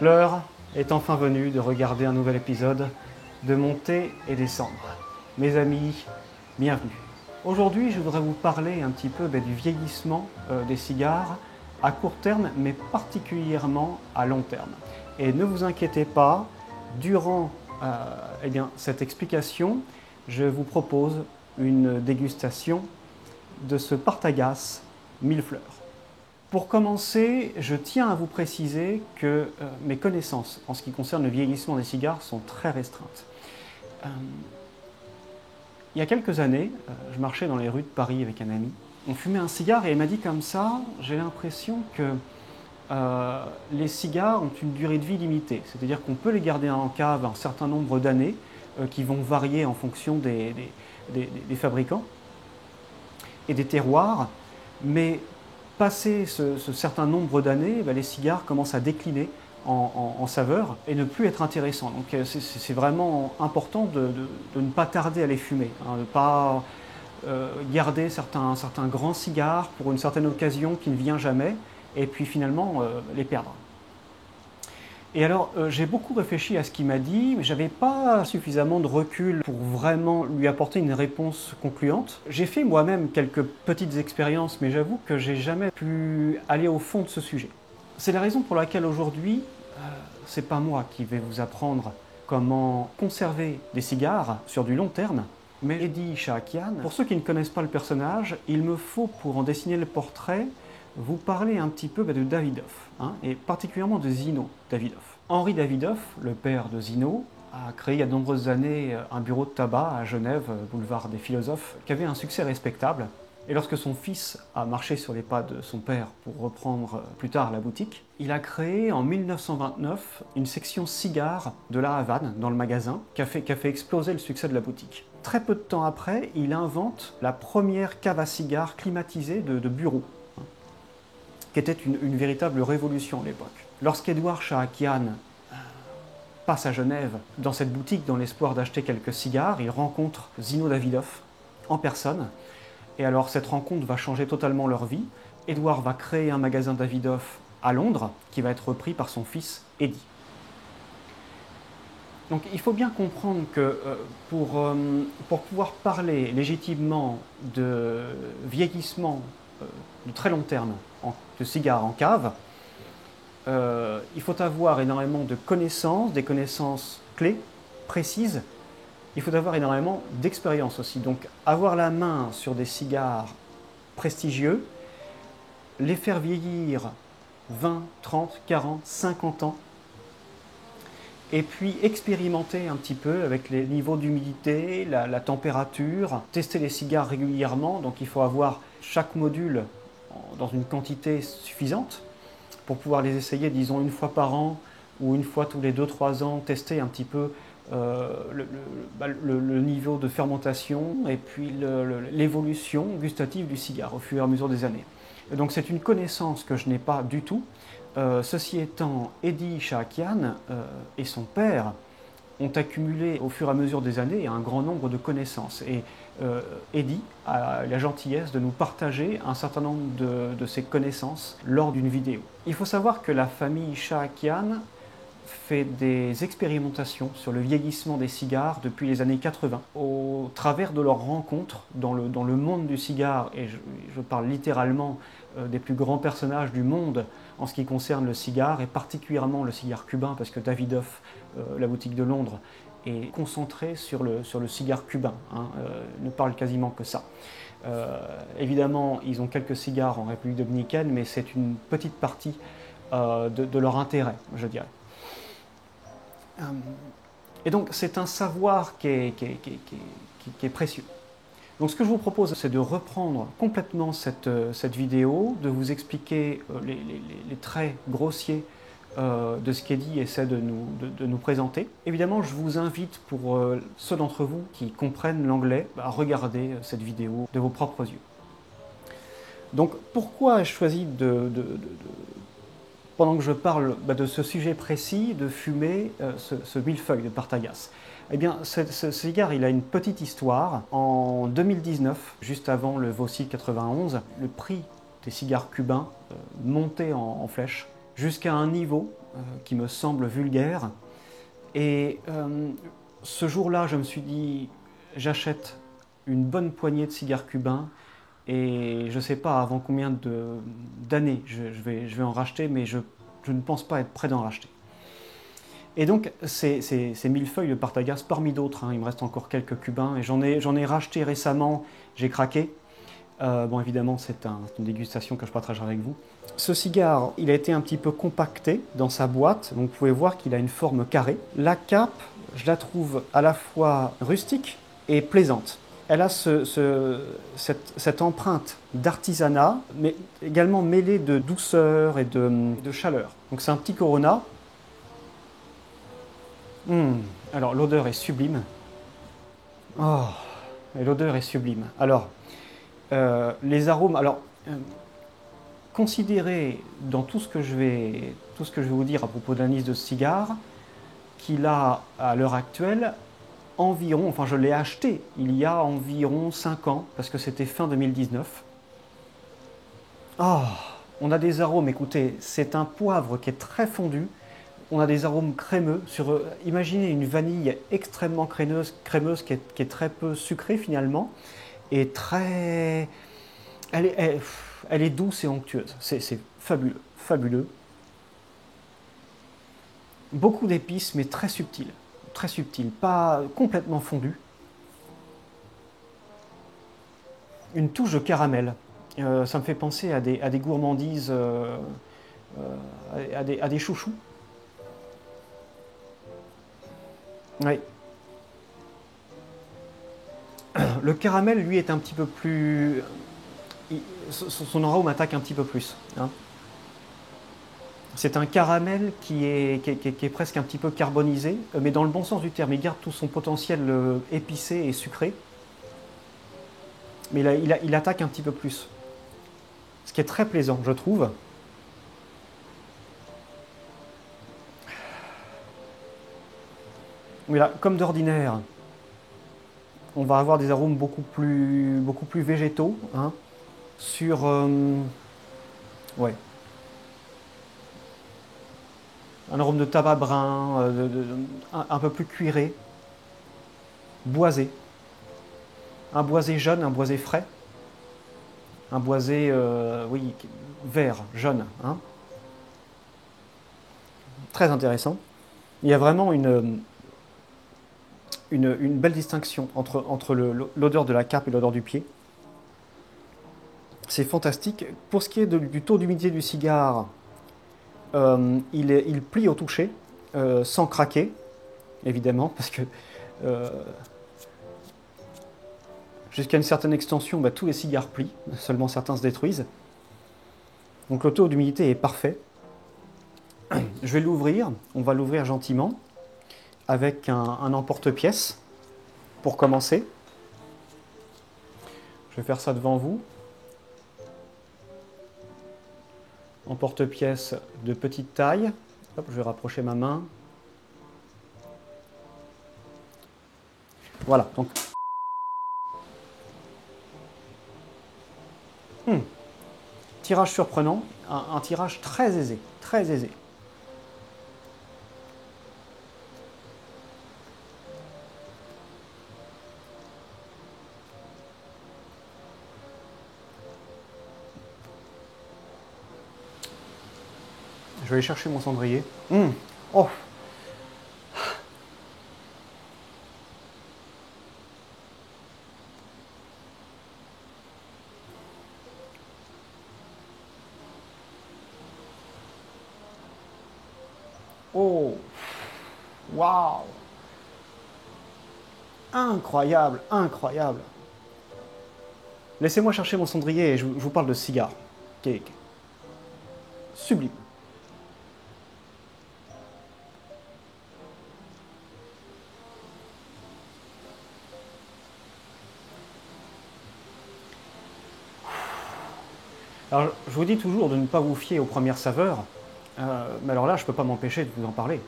L'heure est enfin venue de regarder un nouvel épisode de Monter et Descendre. Mes amis, bienvenue. Aujourd'hui, je voudrais vous parler un petit peu du vieillissement des cigares à court terme, mais particulièrement à long terme. Et ne vous inquiétez pas, durant cette explication, je vous propose une dégustation de ce Partagás Millefleurs. Pour commencer, je tiens à vous préciser que mes connaissances en ce qui concerne le vieillissement des cigares sont très restreintes. Il y a quelques années, je marchais dans les rues de Paris avec un ami. On fumait un cigare et il m'a dit comme ça, j'ai l'impression que les cigares ont une durée de vie limitée. C'est-à-dire qu'on peut les garder en cave un certain nombre d'années qui vont varier en fonction des fabricants et des terroirs, mais passé ce certain nombre d'années, les cigares commencent à décliner en saveur et ne plus être intéressants. Donc c'est vraiment important de ne pas tarder à les fumer, de ne pas garder certains grands cigares pour une certaine occasion qui ne vient jamais et puis finalement les perdre. Et alors, j'ai beaucoup réfléchi à ce qu'il m'a dit, mais je n'avais pas suffisamment de recul pour vraiment lui apporter une réponse concluante. J'ai fait moi-même quelques petites expériences, mais j'avoue que j'ai jamais pu aller au fond de ce sujet. C'est la raison pour laquelle aujourd'hui, c'est pas moi qui vais vous apprendre comment conserver des cigares sur du long terme, mais Eddie Shaakian. Pour ceux qui ne connaissent pas le personnage, il me faut, pour en dessiner le portrait, vous parler un petit peu de Davidoff, et particulièrement de Zino Davidoff. Henri Davidoff, le père de Zino, a créé il y a de nombreuses années un bureau de tabac à Genève, boulevard des Philosophes, qui avait un succès respectable. Et lorsque son fils a marché sur les pas de son père pour reprendre plus tard la boutique, il a créé en 1929 une section cigares de la Havane dans le magasin qui a fait exploser le succès de la boutique. Très peu de temps après, il invente la première cave à cigares climatisée de bureau, qui était une véritable révolution à l'époque. Lorsqu'Edouard Shaakian passe à Genève dans cette boutique dans l'espoir d'acheter quelques cigares, il rencontre Zino Davidoff en personne. Et alors cette rencontre va changer totalement leur vie. Edouard va créer un magasin Davidoff à Londres qui va être repris par son fils Eddie. Donc il faut bien comprendre que pour pouvoir parler légitimement de vieillissement de très long terme de cigares en cave, il faut avoir énormément de connaissances, des connaissances clés, précises. Il faut avoir énormément d'expérience aussi. Donc avoir la main sur des cigares prestigieux, les faire vieillir 20, 30, 40, 50 ans, et puis expérimenter un petit peu avec les niveaux d'humidité, la température, tester les cigares régulièrement. Donc il faut avoir chaque module dans une quantité suffisante pour pouvoir les essayer, disons, une fois par an ou une fois tous les 2-3 ans, tester un petit peu le niveau de fermentation et puis l'évolution gustative du cigare au fur et à mesure des années. Et donc c'est une connaissance que je n'ai pas du tout. Ceci étant, Eddie Shaakian et son père ont accumulé au fur et à mesure des années un grand nombre de connaissances. Et Eddie a la gentillesse de nous partager un certain nombre de ses connaissances lors d'une vidéo. Il faut savoir que la famille Shaakian fait des expérimentations sur le vieillissement des cigares depuis les années 80. Au travers de leurs rencontres dans le monde du cigare, et je parle littéralement des plus grands personnages du monde en ce qui concerne le cigare, et particulièrement le cigare cubain, parce que Davidoff, la boutique de Londres, est concentrée sur le cigare cubain, ne parle quasiment que ça. Évidemment, ils ont quelques cigares en République dominicaine, mais c'est une petite partie de leur intérêt, je dirais. Et donc c'est un savoir qui est précieux. Donc ce que je vous propose, c'est de reprendre complètement cette vidéo, de vous expliquer les traits grossiers de ce qu'Eddie essaie de nous présenter. Évidemment, je vous invite, pour ceux d'entre vous qui comprennent l'anglais, à regarder cette vidéo de vos propres yeux. Donc pourquoi ai-je choisi pendant que je parle de ce sujet précis, de fumer ce millefeuille de Partagás? Eh bien, ce cigare, il a une petite histoire. En 2019, juste avant le VOCI 91, le prix des cigares cubains montait en flèche. jusqu'à un niveau qui me semble vulgaire. Et ce jour-là, je me suis dit, j'achète une bonne poignée de cigares cubains et je ne sais pas avant combien d'années je vais en racheter, mais je ne pense pas être prêt d'en racheter. Et donc, ces millefeuilles de Partagas, parmi d'autres, il me reste encore quelques cubains, et j'en ai racheté récemment, j'ai craqué. Bon, évidemment, c'est une dégustation que je partagerai avec vous. Ce cigare, il a été un petit peu compacté dans sa boîte, donc vous pouvez voir qu'il a une forme carrée. La cape, je la trouve à la fois rustique et plaisante. Elle a cette empreinte d'artisanat, mais également mêlée de douceur et de chaleur. Donc c'est un petit Corona. Alors l'odeur est sublime. Oh, et l'odeur est sublime. Alors, les arômes, considérez dans tout ce que je vais vous dire à propos de l'analyse de ce cigare, qu'il a à l'heure actuelle environ, enfin je l'ai acheté il y a environ 5 ans, parce que c'était fin 2019. On a des arômes, écoutez, c'est un poivre qui est très fondu, on a des arômes crémeux, imaginez une vanille extrêmement crémeuse qui est très peu sucrée finalement, et très... Elle est douce et onctueuse, c'est fabuleux, fabuleux. Beaucoup d'épices, mais très subtil, pas complètement fondu. Une touche de caramel, ça me fait penser à des gourmandises, à des chouchous. Oui. Le caramel, lui, est un petit peu plus... Son arôme attaque un petit peu plus. C'est un caramel qui est presque un petit peu carbonisé, mais dans le bon sens du terme. Il garde tout son potentiel épicé et sucré, mais il attaque un petit peu plus. Ce qui est très plaisant, je trouve. Mais là, comme d'ordinaire, on va avoir des arômes beaucoup plus végétaux, sur... ouais. Un arôme de tabac brun, un peu plus cuiré, boisé. Un boisé jeune, un boisé frais. Un boisé, oui, vert, jaune. Très intéressant. Il y a vraiment une belle distinction entre l'odeur de la cape et l'odeur du pied. C'est fantastique. Pour ce qui est du taux d'humidité du cigare, il plie au toucher, sans craquer, évidemment, parce que jusqu'à une certaine extension, tous les cigares plient, seulement certains se détruisent. Donc le taux d'humidité est parfait. Je vais l'ouvrir, on va l'ouvrir gentiment, avec un emporte-pièce, pour commencer. Je vais faire ça devant vous. Emporte-pièce de petite taille. Hop, je vais rapprocher ma main. Voilà, donc... Tirage surprenant, un tirage très aisé, très aisé. Je vais aller chercher mon cendrier. Oh. Oh. Waouh. Incroyable, incroyable. Laissez-moi chercher mon cendrier et je vous parle de cigare. Qui sublime. Alors, je vous dis toujours de ne pas vous fier aux premières saveurs, mais alors là, je ne peux pas m'empêcher de vous en parler.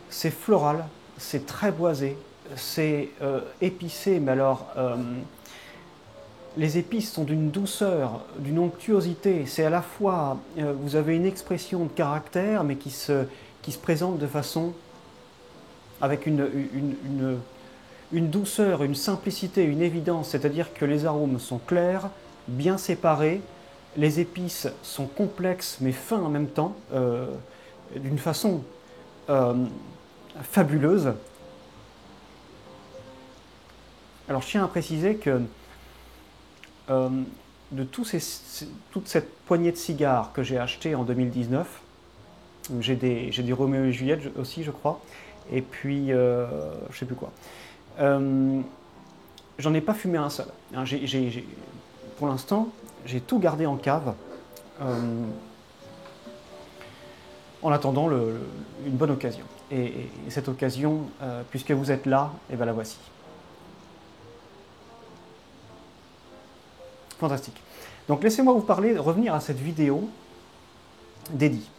C'est floral, c'est très boisé, c'est épicé, mais alors Les épices sont d'une douceur, d'une onctuosité. C'est à la fois, vous avez une expression de caractère, mais qui se présente de façon avec une douceur, une simplicité, une évidence. C'est-à-dire que les arômes sont clairs, bien séparés. Les épices sont complexes, mais fins en même temps, d'une façon euh, fabuleuse. Alors je tiens à préciser que euh, de toute cette poignée de cigares que j'ai acheté en 2019, j'ai des Roméo et Juliette aussi, je crois, et puis je sais plus quoi. J'en ai pas fumé un seul. Hein, pour l'instant, j'ai tout gardé en cave en attendant une bonne occasion. Et cette occasion, puisque vous êtes là, et ben la voici. Fantastique. Donc laissez-moi vous parler, revenir à cette vidéo d'Eddie.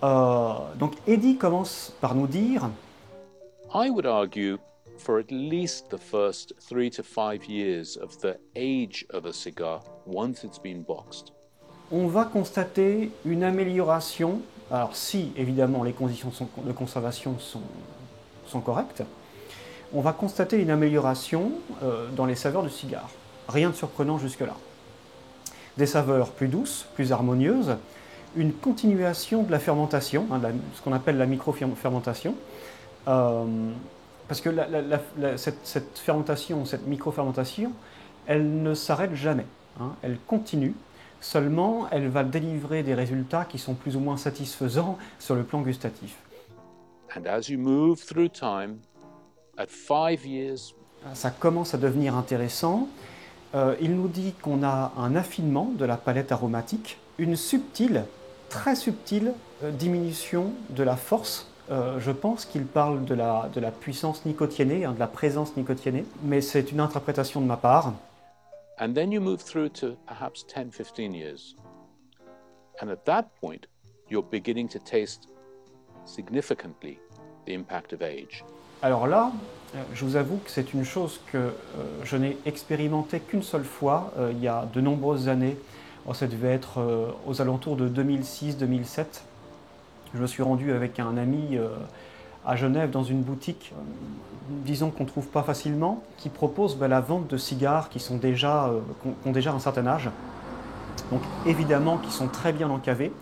Donc Eddie commence par nous dire I would argue for at least the first 3 to 5 years of the age of a cigar once it's been boxed. on va constater une amélioration, alors si évidemment les conditions de conservation sont correctes, on va constater une amélioration dans les saveurs du cigare. Rien de surprenant jusque-là. Des saveurs plus douces, plus harmonieuses, une continuation de la fermentation, hein, ce qu'on appelle la micro-fermentation, parce que cette fermentation, cette micro-fermentation, elle ne s'arrête jamais, hein, elle continue, seulement elle va délivrer des résultats qui sont plus ou moins satisfaisants sur le plan gustatif. And as you move through time, at 5 years, ça commence à devenir intéressant. Il nous dit qu'on a un affinement de la palette aromatique, une subtile, très subtile diminution de la force. Je pense qu'il parle de la puissance nicotiénée, hein, de la présence nicotiénée, mais c'est une interprétation de ma part. And then you move through to perhaps 10-15 years. And at that point, you're beginning to taste significantly the impact of age. Alors là, je vous avoue que c'est une chose que je n'ai expérimenté qu'une seule fois, il y a de nombreuses années. Oh, ça devait être aux alentours de 2006-2007. Je me suis rendu avec un ami à Genève dans une boutique, disons qu'on ne trouve pas facilement, qui propose la vente de cigares qui ont déjà un certain âge, donc évidemment qui sont très bien encavés.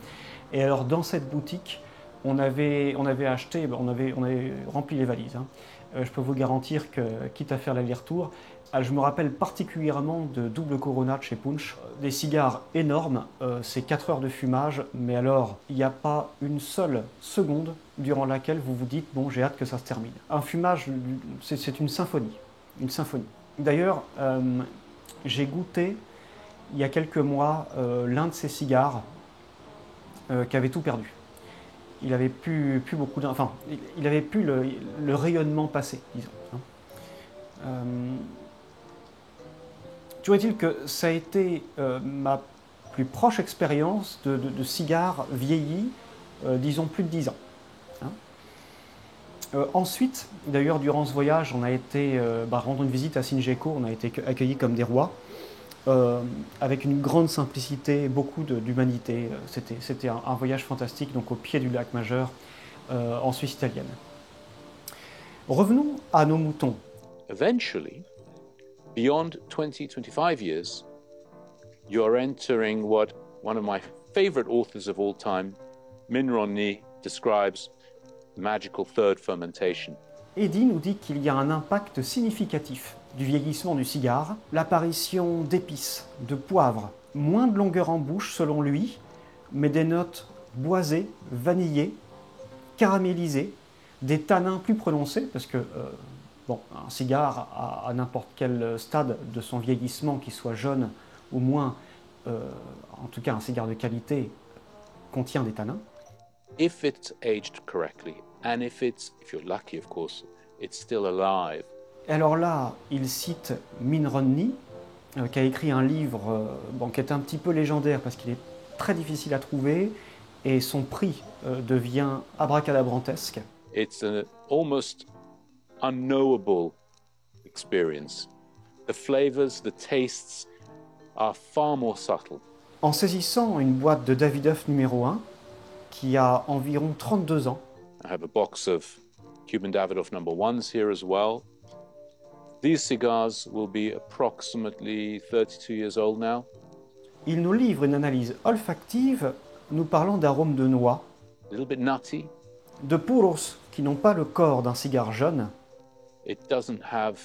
Et alors dans cette boutique, on avait acheté, on avait rempli les valises. Hein. Je peux vous garantir que, quitte à faire l'aller-retour, je me rappelle particulièrement de Double Corona de chez Punch. Des cigares énormes, c'est 4 heures de fumage, mais alors, il n'y a pas une seule seconde durant laquelle vous vous dites « bon, j'ai hâte que ça se termine ». Un fumage, c'est une symphonie, une symphonie. D'ailleurs, j'ai goûté, il y a quelques mois, l'un de ces cigares qui avait tout perdu. Il avait plus beaucoup enfin, il avait plus le rayonnement passé, disons. Toujours est-il que ça a été ma plus proche expérience de cigare vieilli, disons plus de 10 ans. Hein. Ensuite, d'ailleurs, durant ce voyage, on a été rendre une visite à Singeco, on a été accueillis comme des rois, avec une grande simplicité, beaucoup d'humanité. C'était un voyage fantastique, donc au pied du lac Majeur, en Suisse italienne. Revenons à nos moutons. Eventually, beyond 20-25 years, you're entering what one of my favorite authors of all time, Min Ron-ni, describes magical third fermentation. Eddie nous dit qu'il y a un impact significatif du vieillissement du cigare, l'apparition d'épices, de poivre, moins de longueur en bouche selon lui, mais des notes boisées, vanillées, caramélisées, des tanins plus prononcés, parce que un cigare à n'importe quel stade de son vieillissement, qu'il soit jeune ou moins, en tout cas un cigare de qualité, contient des tanins. If it's aged correctly, and if you're lucky of course, it's still alive. Alors là, il cite Min Ron-ni, qui a écrit un livre qui est un petit peu légendaire parce qu'il est très difficile à trouver et son prix devient abracadabrantesque. It's an almost unknowable experience. The flavors, the tastes, are far more subtle. En saisissant une boîte de Davidoff numéro 1, qui a environ 32 ans, I have a box of Cuban Davidoff number ones here as well. These cigars will be approximately 32 years old now. il nous livre une analyse olfactive nous parlant d'arômes de noix, A little bit nutty. de puros qui n'ont pas le corps d'un cigare jeune. It doesn't have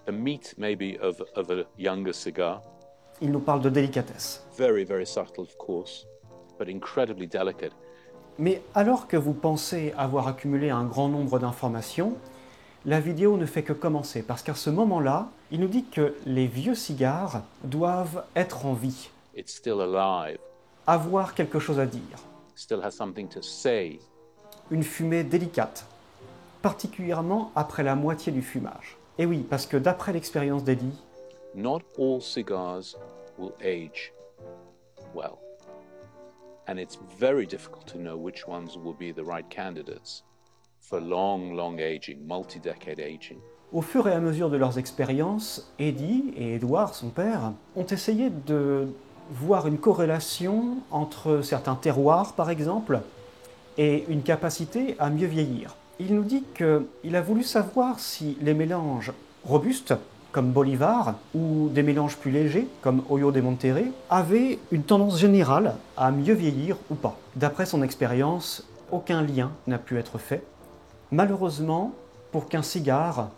the meat maybe of a younger cigar. Il nous parle de délicatesse. Very, very subtle, of course, but incredibly delicate. Mais alors que vous pensez avoir accumulé un grand nombre d'informations, la vidéo ne fait que commencer, parce qu'à ce moment-là, il nous dit que les vieux cigares doivent être en vie, It's still alive, avoir quelque chose à dire, still has something to say. une fumée délicate, particulièrement après la moitié du fumage. Et oui, parce que d'après l'expérience d'Eddie, Not all cigars will age well. And it's very difficult to know which ones will be the right candidates for long, long aging, multi-decade aging. au fur et à mesure de leurs expériences, Eddie et Edward, son père, ont essayé de voir une corrélation entre certains terroirs, par exemple, et une capacité à mieux vieillir. Il nous dit qu'il a voulu savoir si les mélanges robustes, comme Bolivar, ou des mélanges plus légers, comme Hoyo de Monterrey, avaient une tendance générale à mieux vieillir ou pas. D'après son expérience, aucun lien n'a pu être fait. Malheureusement, pour qu'un cigare,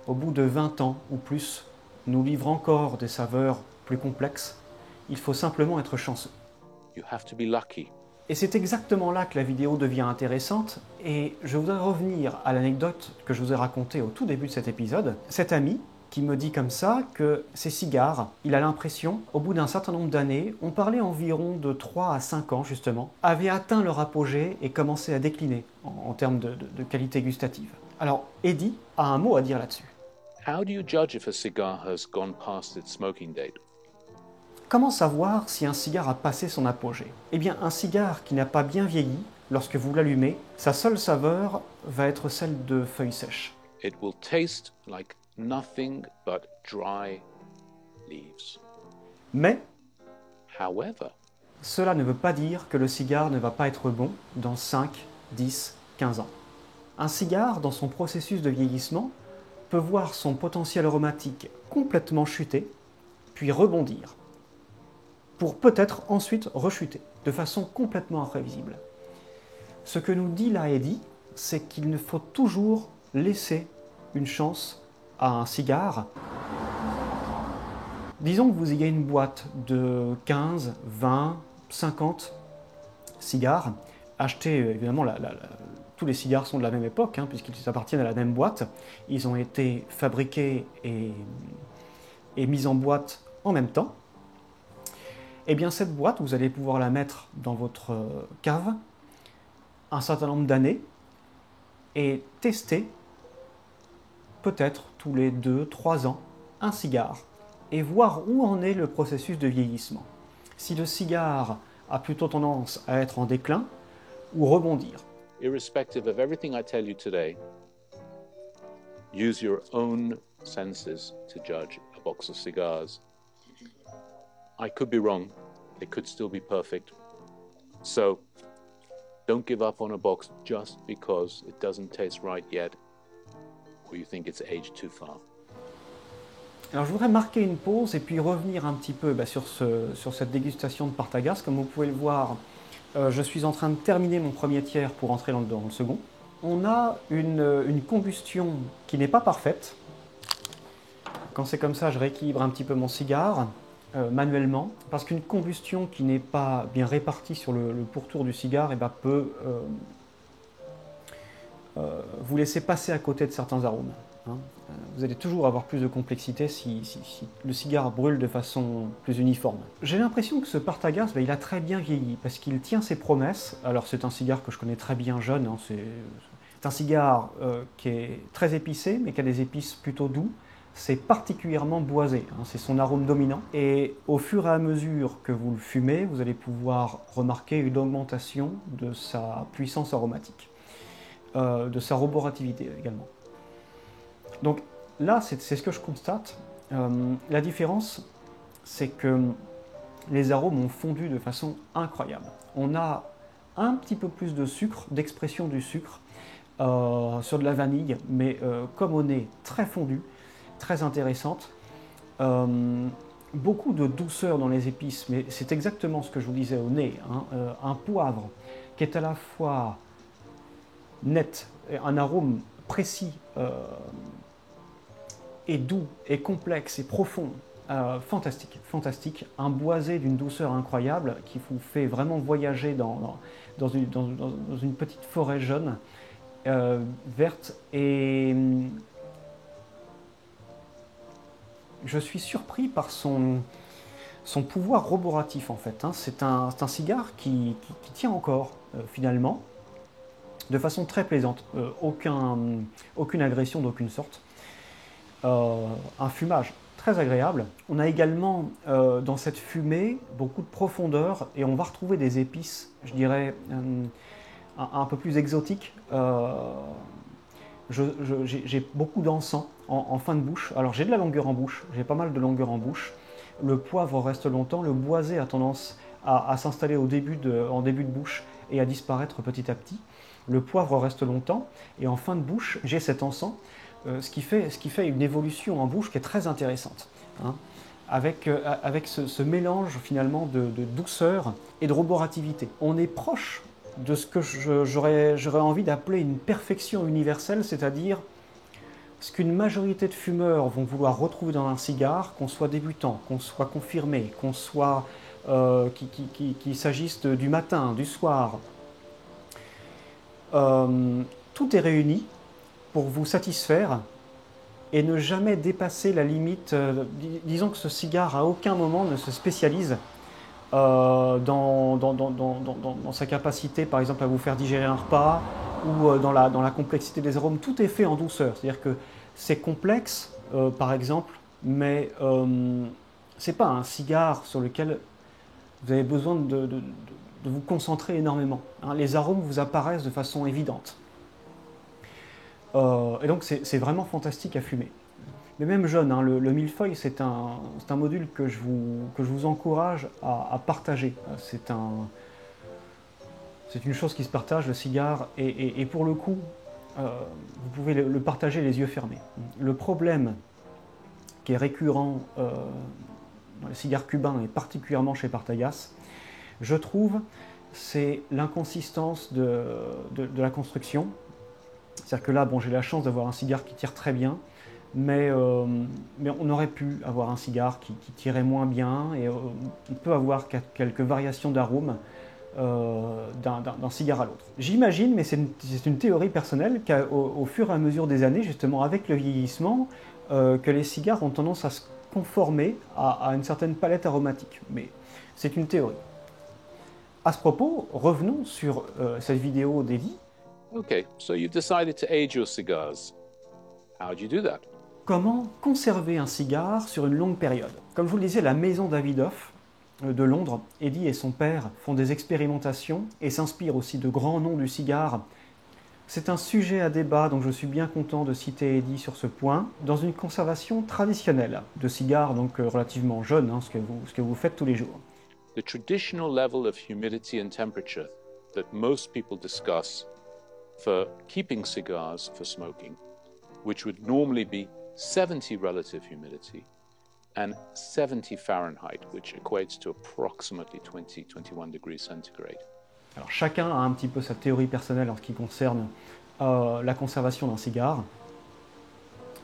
au bout de 20 ans ou plus, nous livre encore des saveurs plus complexes, il faut simplement être chanceux. You have to be lucky. Et c'est exactement là que la vidéo devient intéressante, et je voudrais revenir à l'anecdote que je vous ai racontée au tout début de cet épisode. Cet ami qui me dit comme ça que ces cigares, il a l'impression, au bout d'un certain nombre d'années, on parlait environ de 3 à 5 ans justement, avaient atteint leur apogée et commençaient à décliner en termes de qualité gustative. Alors, Eddie a un mot à dire là-dessus. How do you judge if a cigar has gone past its smoking date? Comment savoir si un cigare a passé son apogée? Eh bien, un cigare qui n'a pas bien vieilli, lorsque vous l'allumez, sa seule saveur va être celle de feuilles sèches. It will taste like nothing but dry leaves. Mais However, cela ne veut pas dire que le cigare ne va pas être bon dans 5, 10, 15 ans. Un cigare, dans son processus de vieillissement, peut voir son potentiel aromatique complètement chuter, puis rebondir, pour peut-être ensuite rechuter, de façon complètement imprévisible. Ce que nous dit là Eddie, c'est qu'il ne faut toujours laisser une chance à un cigare. Disons que vous ayez une boîte de 15, 20, 50 cigares. Achetez, évidemment, tous les cigares sont de la même époque, puisqu'ils appartiennent à la même boîte. Ils ont été fabriqués et mis en boîte en même temps. Eh bien, cette boîte, vous allez pouvoir la mettre dans votre cave un certain nombre d'années et tester, peut-être tous les 2-3 ans, un cigare et voir où en est le processus de vieillissement. Si le cigare a plutôt tendance à être en déclin ou rebondir. irrespective of everything I tell you today, use your own senses to judge a box of cigars. I could be wrong. They could still be perfect. So, don't give up on a box just because it doesn't taste right yet or you think it's aged too far. Alors je voudrais marquer une pause et puis revenir un petit peu sur cette dégustation de Partagas. Comme vous pouvez le voir, je suis en train de terminer mon premier tiers pour entrer dans le second. On a une combustion qui n'est pas parfaite. Quand c'est comme ça, je rééquilibre un petit peu mon cigare manuellement, parce qu'une combustion qui n'est pas bien répartie sur le pourtour du cigare peut vous laisser passer à côté de certains arômes. Vous allez toujours avoir plus de complexité si le cigare brûle de façon plus uniforme. J'ai l'impression que ce Partagas, il a très bien vieilli, parce qu'il tient ses promesses. Alors c'est un cigare que je connais très bien jeune, c'est un cigare qui est très épicé, mais qui a des épices plutôt doux. C'est particulièrement boisé, c'est son arôme dominant. Et au fur et à mesure que vous le fumez, vous allez pouvoir remarquer une augmentation de sa puissance aromatique, de sa roborativité également. Donc là, c'est ce que je constate. La différence, c'est que les arômes ont fondu de façon incroyable. On a un petit peu plus de sucre, d'expression du sucre, sur de la vanille, mais comme au nez, très fondu, très intéressante. Beaucoup de douceur dans les épices, mais c'est exactement ce que je vous disais au nez. Hein. Un poivre qui est à la fois net, un arôme précis, et doux, et complexe, et profond. Fantastique, fantastique. Un boisé d'une douceur incroyable qui vous fait vraiment voyager dans une petite forêt jaune, verte. Et je suis surpris par son pouvoir roboratif en fait. Hein. C'est un cigare qui tient encore finalement, de façon très plaisante. Aucune agression d'aucune sorte. Un fumage très agréable. On a également dans cette fumée beaucoup de profondeur et on va retrouver des épices, je dirais, un peu plus exotiques. J'ai beaucoup d'encens en fin de bouche. Alors j'ai de la longueur en bouche, j'ai pas mal de longueur en bouche. Le poivre reste longtemps, le boisé a tendance à s'installer en début de bouche et à disparaître petit à petit. Le poivre reste longtemps et en fin de bouche, j'ai cet encens. Ce qui fait une évolution en bouche qui est très intéressante, hein, avec ce mélange finalement de douceur et de roborativité. On est proche de ce que j'aurais envie d'appeler une perfection universelle, c'est-à-dire ce qu'une majorité de fumeurs vont vouloir retrouver dans un cigare, qu'on soit débutant, qu'on soit confirmé, qu'on soit qu'il s'agisse du matin, du soir. Tout est réuni pour vous satisfaire et ne jamais dépasser la limite. Disons que ce cigare à aucun moment ne se spécialise dans sa capacité par exemple à vous faire digérer un repas ou dans la complexité des arômes. Tout est fait en douceur, c'est-à-dire que c'est complexe par exemple, mais c'est pas un cigare sur lequel vous avez besoin de vous concentrer énormément. Hein. Les arômes vous apparaissent de façon évidente. Et donc c'est vraiment fantastique à fumer. Mais même jeune, hein, le millefeuille, c'est un module que je vous encourage à partager. C'est une chose qui se partage, le cigare, et pour le coup, vous pouvez le partager les yeux fermés. Le problème qui est récurrent dans les cigares cubains, et particulièrement chez Partagas, je trouve, c'est l'inconsistance de la construction. C'est-à-dire que là, bon, j'ai la chance d'avoir un cigare qui tire très bien, mais on aurait pu avoir un cigare qui tirait moins bien, et on peut avoir quelques variations d'arômes d'un cigare à l'autre. J'imagine, mais c'est une théorie personnelle, qu'au fur et à mesure des années, justement avec le vieillissement, que les cigares ont tendance à se conformer à une certaine palette aromatique. Mais c'est une théorie. À ce propos, revenons sur cette vidéo d'Eddie. Okay, so you've decided to age your cigars. How do you do that? Comment conserver un cigare sur une longue période? Comme je vous le disais, la maison Davidoff de Londres, Eddie et son père font des expérimentations et s'inspirent aussi de grands noms du cigare. C'est un sujet à débat, donc je suis bien content de citer Eddie sur ce point. Dans une conservation traditionnelle de cigares, donc relativement jeunes, hein, ce que vous faites tous les jours. The traditional level of humidity and temperature that most people discuss for keeping cigars for smoking, which would normally be 70 relative humidity and 70 Fahrenheit, which equates to approximately 21 degrees centigrade. Alors chacun a un petit peu sa théorie personnelle en ce qui concerne la conservation d'un cigare,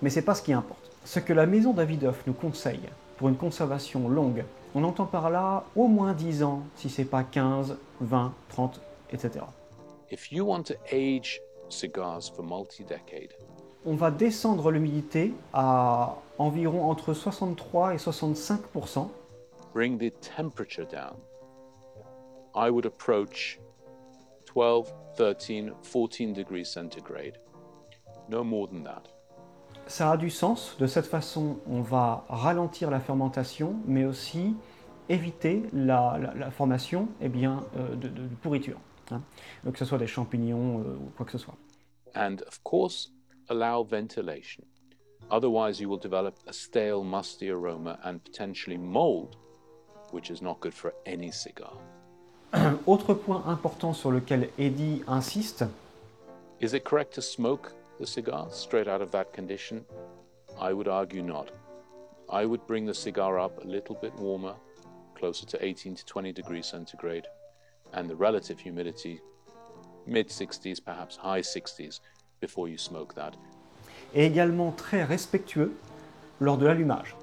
mais c'est pas ce qui importe. Ce que la maison Davidoff nous conseille pour une conservation longue, on entend par là au moins 10 ans, si c'est pas 15, 20, 30, etc. If you want to age cigars for multi-decade, on va descendre l'humidité à environ entre 63 et 65%. bring the temperature down. I would approach 12, 13, 14 degrees centigrade. No more than that. Ça a du sens. De cette façon, on va ralentir la fermentation, mais aussi éviter la formation de pourriture. Hein. Que ce soit des champignons ou quoi que ce soit. And of course, allow ventilation. Otherwise, you will develop a stale, musty aroma and potentially mold, which is not good for any cigar. Autre point important sur lequel Eddie insiste. Is it correct to smoke the cigar straight out of that condition? I would argue not. I would bring the cigar up a little bit warmer, closer to 18 to 20 degrees centigrade, and the relative humidity, mid-60s, perhaps high 60s, before you smoke that. Et également très respectueux lors de l'allumage.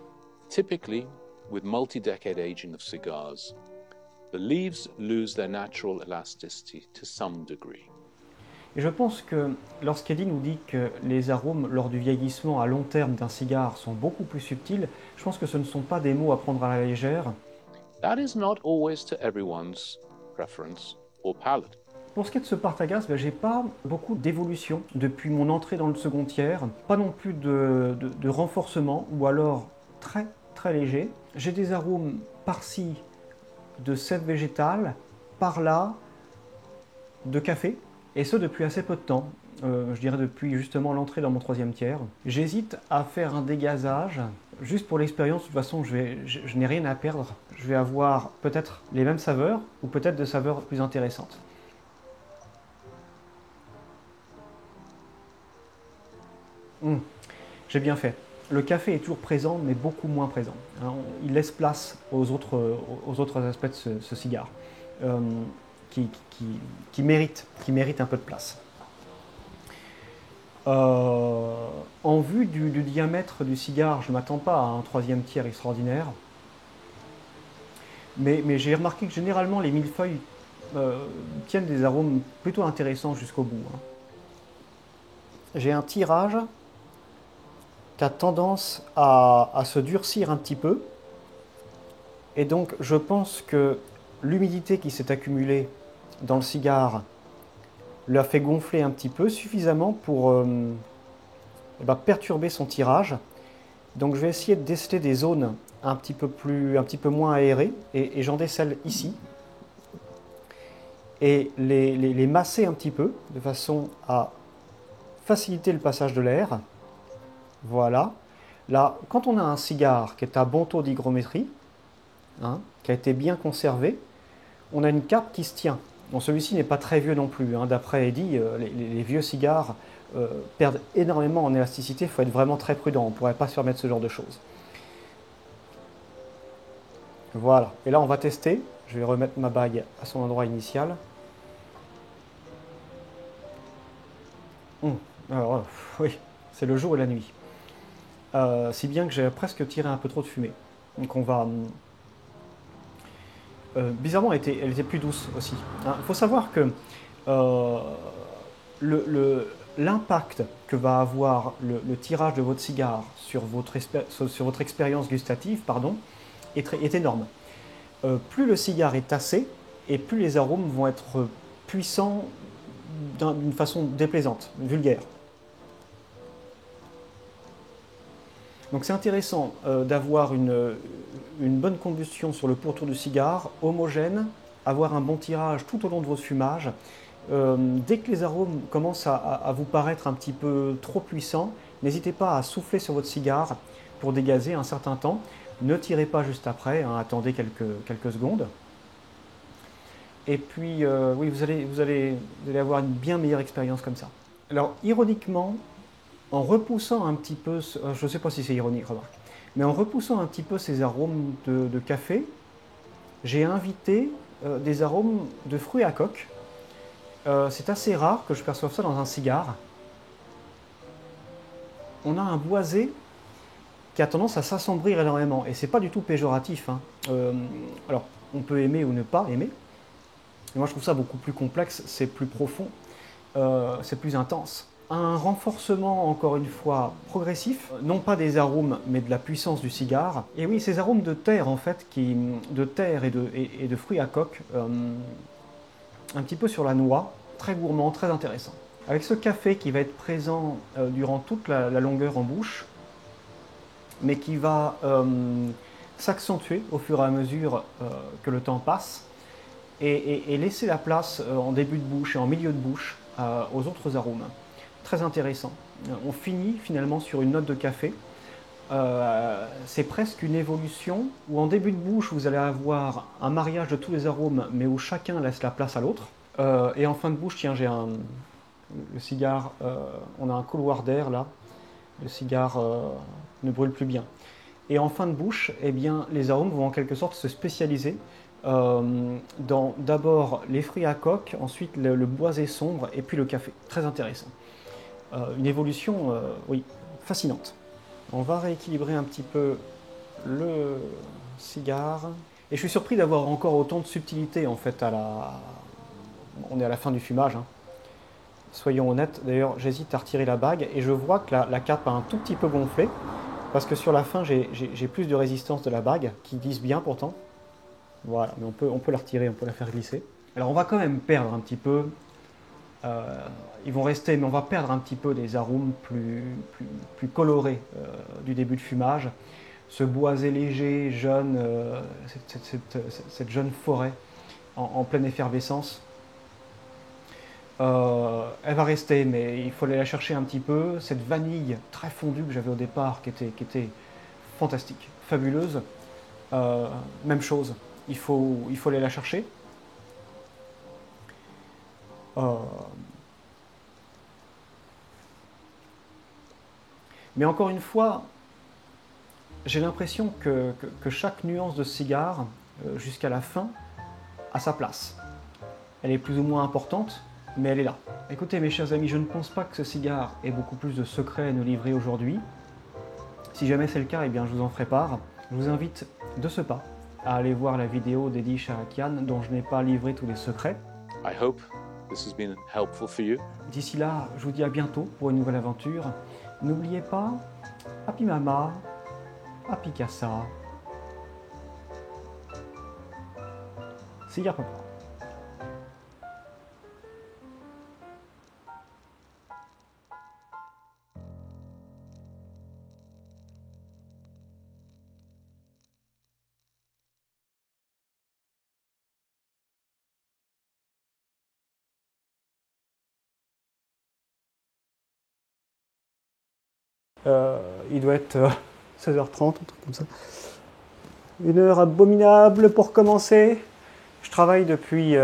Typically, with multi-decade aging of cigars, the leaves lose their natural elasticity to some degree. Et je pense que lorsqu'Eddie nous dit que les arômes lors du vieillissement à long terme d'un cigare sont beaucoup plus subtils, je pense que ce ne sont pas des mots à prendre à la légère. That is not always to everyone's preference or palate. Pour ce qui est de ce Partagás, j'ai pas beaucoup d'évolution depuis mon entrée dans le second tiers, pas non plus de renforcement, ou alors très très léger. J'ai des arômes par-ci de sève végétale, par-là de café, et ce depuis assez peu de temps, je dirais depuis justement l'entrée dans mon troisième tiers. J'hésite à faire un dégazage, juste pour l'expérience, de toute façon je n'ai rien à perdre. Je vais avoir peut-être les mêmes saveurs, ou peut-être des saveurs plus intéressantes. J'ai bien fait. Le café est toujours présent, mais beaucoup moins présent. Il laisse place aux autres aspects de ce cigare, qui mérite un peu de place. En vue du diamètre du cigare, je ne m'attends pas à un troisième tiers extraordinaire. Mais j'ai remarqué que généralement les millefeuilles tiennent des arômes plutôt intéressants jusqu'au bout. J'ai un tirage qui a tendance à se durcir un petit peu. Et donc je pense que l'humidité qui s'est accumulée dans le cigare l'a fait gonfler un petit peu, suffisamment pour perturber son tirage. Donc je vais essayer de déceler des zones un petit peu moins aérées, et j'en décèle ici. Et les masser un petit peu, de façon à faciliter le passage de l'air. Voilà. Là, quand on a un cigare qui est à bon taux d'hygrométrie, qui a été bien conservé, on a une cape qui se tient. Bon, celui-ci n'est pas très vieux non plus. D'après Eddie, les vieux cigares perdent énormément en élasticité. Il faut être vraiment très prudent. On ne pourrait pas se permettre ce genre de choses. Voilà. Et là, on va tester. Je vais remettre ma bague à son endroit initial. Alors, oui, c'est le jour et la nuit. Si bien que j'ai presque tiré un peu trop de fumée. Donc on va... bizarrement, elle était plus douce aussi. Il faut savoir que l'impact que va avoir le tirage de votre cigare sur votre expérience gustative, est énorme. Plus le cigare est tassé, et plus les arômes vont être puissants d'une façon déplaisante, vulgaire. Donc c'est intéressant d'avoir une bonne combustion sur le pourtour du cigare, homogène, avoir un bon tirage tout au long de votre fumage. Dès que les arômes commencent à vous paraître un petit peu trop puissants, n'hésitez pas à souffler sur votre cigare pour dégazer un certain temps. Ne tirez pas juste après, attendez quelques secondes. Et puis, oui, vous allez avoir une bien meilleure expérience comme ça. Alors, ironiquement, en repoussant un petit peu, je ne sais pas si c'est ironique, remarque, mais en repoussant un petit peu ces arômes de café, j'ai invité des arômes de fruits à coque. C'est assez rare que je perçoive ça dans un cigare. On a un boisé qui a tendance à s'assombrir énormément, et c'est pas du tout péjoratif. Alors, on peut aimer ou ne pas aimer, mais moi je trouve ça beaucoup plus complexe, c'est plus profond, c'est plus intense. Un renforcement, encore une fois, progressif, non pas des arômes, mais de la puissance du cigare. Et oui, ces arômes de terre, en fait, de terre et de fruits à coque, un petit peu sur la noix, très gourmand, très intéressant. Avec ce café qui va être présent durant toute la longueur en bouche, mais qui va s'accentuer au fur et à mesure que le temps passe, et laisser la place en début de bouche et en milieu de bouche aux autres arômes. très intéressant. On finit finalement sur une note de café. C'est presque une évolution où en début de bouche vous allez avoir un mariage de tous les arômes mais où chacun laisse la place à l'autre. Et en fin de bouche, tiens, le cigare, on a un couloir d'air là, le cigare ne brûle plus bien. Et en fin de bouche, eh bien, les arômes vont en quelque sorte se spécialiser dans d'abord les fruits à coque, ensuite le boisé sombre et puis le café. Très intéressant. Une évolution, oui, fascinante. On va rééquilibrer un petit peu le cigare. Et je suis surpris d'avoir encore autant de subtilité en fait On est à la fin du fumage. Hein. Soyons honnêtes, d'ailleurs j'hésite à retirer la bague et je vois que la cape a un tout petit peu gonflé. Parce que sur la fin j'ai plus de résistance de la bague, qui glisse bien pourtant. Voilà, mais on peut la retirer, on peut la faire glisser. Alors on va quand même perdre un petit peu. Ils vont rester, mais on va perdre un petit peu des arômes plus colorés du début de fumage. Ce boisé léger, jeune, cette jeune forêt en pleine effervescence. Elle va rester, mais il faut aller la chercher un petit peu. Cette vanille très fondue que j'avais au départ, qui était fantastique, fabuleuse. Même chose, il faut aller la chercher. Mais encore une fois, j'ai l'impression que chaque nuance de cigare, jusqu'à la fin, a sa place. Elle est plus ou moins importante, mais elle est là. Écoutez mes chers amis, je ne pense pas que ce cigare ait beaucoup plus de secrets à nous livrer aujourd'hui. Si jamais c'est le cas, eh bien, je vous en ferai part. Je vous invite de ce pas à aller voir la vidéo d'Eddie Sharakian dont je n'ai pas livré tous les secrets. I hope this has been helpful for you. D'ici là, je vous dis à bientôt pour une nouvelle aventure. N'oubliez pas, Happy Mama, Happy Casa, Cigare Papa. Il doit être 16h30, un truc comme ça. Une heure abominable pour commencer. Je travaille depuis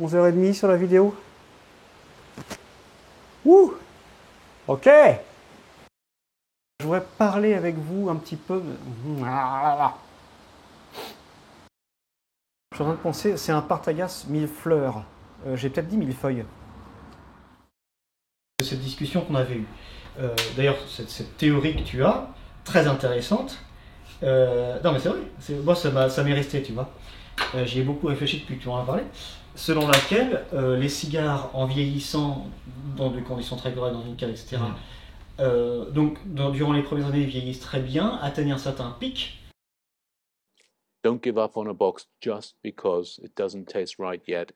11h30 sur la vidéo. Ouh! Ok! Je voudrais parler avec vous un petit peu. Je suis en train de penser, c'est un Partagás millefleurs. J'ai peut-être dit millefeuille. Cette discussion qu'on avait eue. D'ailleurs, cette théorie que tu as, très intéressante. Non, mais c'est vrai. Moi, ça m'est resté, tu vois. J'y ai beaucoup réfléchi depuis que tu en as parlé. Selon laquelle les cigares, en vieillissant dans des conditions très correctes, dans une cave, etc., durant les premières années, ils vieillissent très bien, atteignent un certain pic. Don't give up on a box just because it doesn't taste right yet.